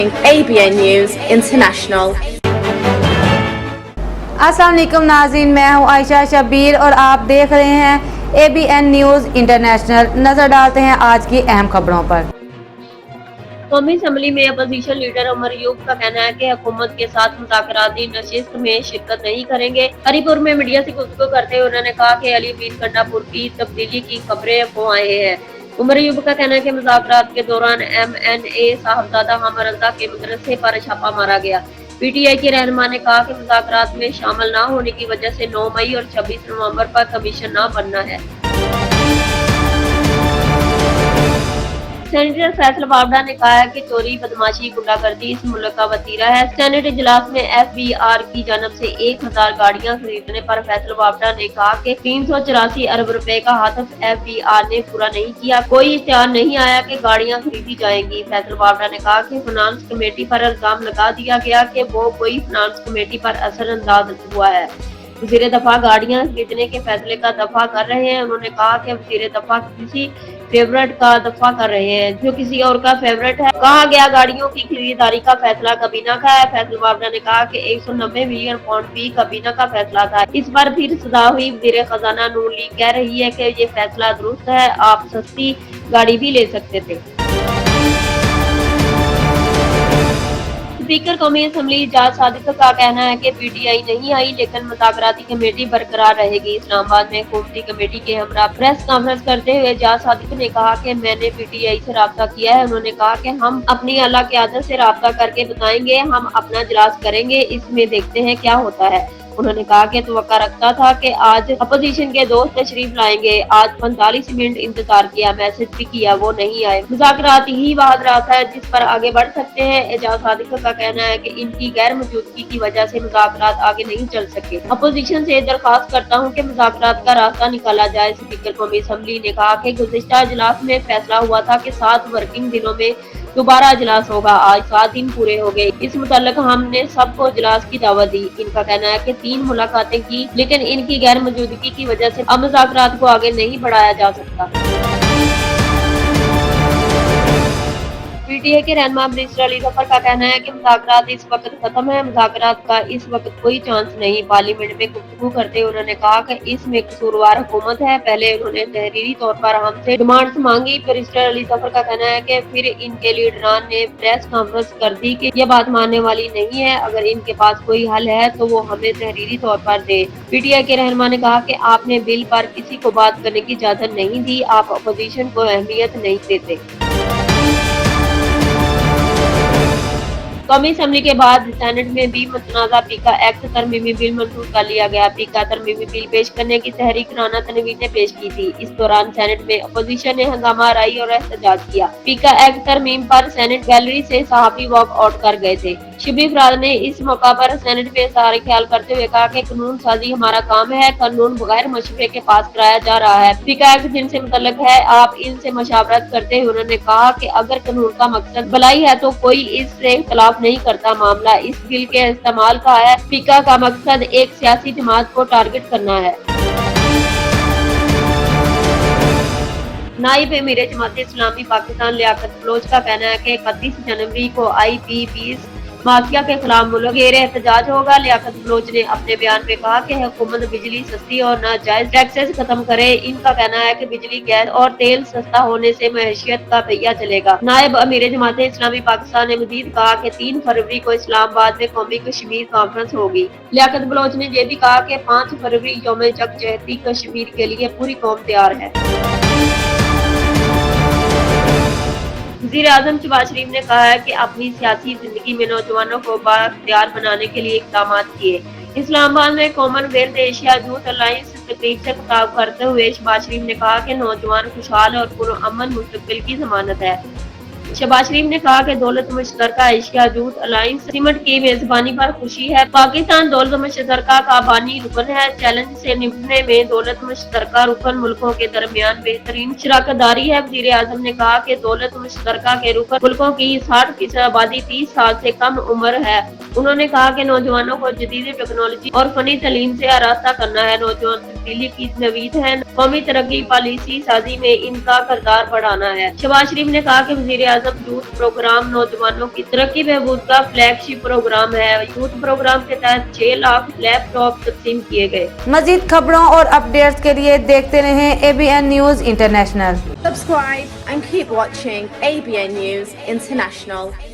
ABN News International. अस्सलाम वालेकुम नाज़रीन, मैं हूँ आयशा शबीर और आप देख रहे हैं ABN न्यूज़ इंटरनेशनल। नजर डालते हैं आज की अहम खबरों पर। कौमी असम्बली में अपोजिशन लीडर उमर अयूब का कहना है कि हुकूमत के साथ मुज़ाकराती नशिस्त में शिरकत नहीं करेंगे। हरीपुर में मीडिया से गुफ्तगू करते हुए उन्होंने कहा कि अली मीर गंडापुर की तब्दीली की खबरें अफवाह हैं। उमर अयूब का कहना है कि मुज़ाकरात के दौरान MNA साहबजादा हमर रज़ा के मदरसे पर छापा मारा गया। PTI के रहनुमा ने कहा कि मुज़ाकरात में शामिल न होने की वजह से 9 मई और 26 नवंबर पर कमीशन न बनना है। सेनेटर फैसल बावड़ा ने कहा है कि चोरी, बदमाशी, गुंडागर्दी इस मुल्क का वतीरा है। सेनेट इजलास में FBR की जानब से 1000 गाड़ियां खरीदने पर फैसल बावड़ा ने कहा कि 384 अरब रुपए का हदफ FBR ने पूरा नहीं किया। कोई इख्तियार नहीं आया कि गाड़ियां खरीदी जाएंगी। फैसल बावड़ा ने कहा कि फाइनेंस कमेटी पर इल्जाम लगा दिया गया कि वो कोई फाइनेंस कमेटी पर असरअंदाज हुआ है। वज़ीर दफा गाड़ियां खरीदने के फैसले का दफा कर रहे हैं। उन्होंने कहा कि वज़ीर दफा किसी फेवरेट का दफा कर रहे हैं जो किसी और का फेवरेट है। कहा गया गाड़ियों की खरीदारी का फैसला काबीना का है। फैसल बावड़ा ने कहा कि 190 मिलियन पाउंड भी काबीना का फैसला था। इस बार फिर सदा हुई वज़ीर खजाना नून लीग कह रही है कि ये फैसला दुरुस्त है, आप सस्ती गाड़ी भी ले सकते थे। स्पीकर कौमी असम्बली इजाज सादिक का कहना है कि PTI नहीं आई लेकिन मुज़ाकराती कमेटी बरकरार रहेगी। इस्लामाबाद में हुकूमती कमेटी के हमरा प्रेस कॉन्फ्रेंस करते हुए इजाज सादिक ने कहा कि मैंने PTI से राब्ता किया है। उन्होंने कहा कि हम अपनी आला क़यादत से राब्ता करके बताएंगे, हम अपना इजलास करेंगे, इसमें देखते हैं क्या होता है। उन्होंने कहा कि तवक्का रखता था कि आज अपोजिशन के दोस्त तशरीफ लाएंगे। आज 45 मिनट इंतजार किया, मैसेज भी किया, वो नहीं आए। मुज़ाकरात ही वाहिद रास्ता है जिस पर आगे बढ़ सकते हैं। एजाज सादिक का कहना है कि इनकी गैर मौजूदगी की वजह से मुज़ाकरात आगे नहीं चल सके। अपोजिशन से दरख्वास्त करता हूँ कि मुज़ाकरात का रास्ता निकाला जाए। स्पीकर कौमी असम्बली ने कहा कि गुज़िश्ता इजलास में फैसला हुआ था कि 7 वर्किंग दिनों में दोबारा इजलास होगा। आज 7 दिन पूरे हो गए। इस मुताल्लिक हमने सबको इजलास की दावत दी। इनका कहना है कि 3 मुलाकातें की लेकिन इनकी गैर मौजूदगी की वजह से अब मुज़ाकरात को आगे नहीं बढ़ाया जा सकता। PTI के रहनुमा मिनिस्टर अली ज़फ़र का कहना है कि मुज़ाकरात इस वक्त खत्म है। मुज़ाकरात का इस वक्त कोई चांस नहीं। पार्लियामेंट में गुफ्तगू करते हुए उन्होंने कहा कि इसमें कसूरवार हुकूमत है। पहले उन्होंने तहरीरी तौर पर हमसे डिमांड्स मांगी। मिनिस्टर अली ज़फ़र का कहना है कि फिर इनके लीडरान ने प्रेस कॉन्फ्रेंस कर दी कि यह बात मानने वाली नहीं है। अगर इनके पास कोई हल है तो वो हमें तहरीरी तौर पर दे। PTI के रहनुमा ने कहा कि आपने बिल पर किसी को बात करने की इजाजत नहीं दी, आप अपोजिशन को अहमियत नहीं देते। कौमी असम्बली के बाद सेनेट में भी मुतनाज़ा पीका एक्ट तरमीमी बिल मंजूर कर लिया गया। पीका तरमीमी बिल पेश करने की तहरीक राना तनवीर ने पेश की थी। इस दौरान सेनेट में अपोजिशन ने हंगामा हराई और एहतजाज किया। पीका एक्ट तरमीम पर सेनेट गैलरी से सहाफ़ी वॉक आउट कर गए थे। शिबली अफराद ने इस मौका पर सेनेट में इज़हार ख्याल करते हुए कहा कि कानून साजी हमारा काम है, कानून बगैर मशवरे के पास कराया जा रहा है। पीका एक्ट जिनसे मुतल्लक है आप इनसे मशावरत करते हुए उन्होंने कहा कि अगर कानून का मकसद भलाई है तो कोई इससे इख्तिलाफ नहीं करता। मामला इस बिल के इस्तेमाल का है। पीका का मकसद एक सियासी जमात को टारगेट करना है। नाइब अमीर जमात इस्लामी पाकिस्तान लियाकत बलोच का कहना है कि 31 जनवरी को IPPs माफिया के खिलाफ मुल्क घेर एहतजाज होगा। लियाकत बलोच ने अपने बयान में कहा कि हुकूमत बिजली सस्ती और नाजायज टैक्सेस खत्म करे। इनका कहना है कि बिजली, गैस और तेल सस्ता होने से मैशियत का पहिया चलेगा। नायब अमीर जमात इस्लामी पाकिस्तान ने मजीद कहा कि 3 फरवरी को इस्लामाबाद में कौमी कश्मीर कॉन्फ्रेंस होगी। लियाकत बलोच ने यह भी कहा कि 5 फरवरी यौम यकजहती कश्मीर के लिए पूरी कौम तैयार है। वज़ीर आज़म शहबाज शरीफ ने कहा है कि अपनी सियासी जिंदगी में नौजवानों को बाख्तियार बनाने के लिए इक़दाम किए। इस्लामाबाद में कॉमनवेल्थ एशिया यूथ अलायंस तकरीब से खिताब करते हुए शहबाज शरीफ ने कहा कि नौजवान खुशहाल और पुरअमन मुस्तक़बिल की ज़मानत है। शहबाज शरीफ ने कहा कि दौलत मुश्तरका एशिया यूथ अलायंस सिमट की मेजबानी पर खुशी है। पाकिस्तान दौलत मुश्तरका का बानी रुकन है। चैलेंज से निपटने में दौलत मुश्तरका रुकन मुल्कों के दरमियान बेहतरीन शराकतदारी है। वज़ीर आज़म ने कहा कि दौलत मुश्तरका के रुकन मुल्कों की 60% आबादी 30 साल से कम उम्र है। उन्होंने कहा कि नौजवानों को जदीद टेक्नोलॉजी और फनी तालीम से आरास्ता करना है। नौजवान तब्दीली की नवीद है। कौमी तरक्की पॉलिसी साजी में इनका किरदार बढ़ाना है। शहबाज शरीफ ने कहा कि वज़ीर आजम यूथ प्रोग्राम नौजवानों की तरक्की बहबूद का फ्लैगशिप प्रोग्राम है। यूथ प्रोग्राम के तहत 6 लाख लैपटॉप तकसीम किए गए। मजीद खबरों और अपडेट्स के लिए देखते रहें ABN news international. Subscribe and keep watching ABN News International.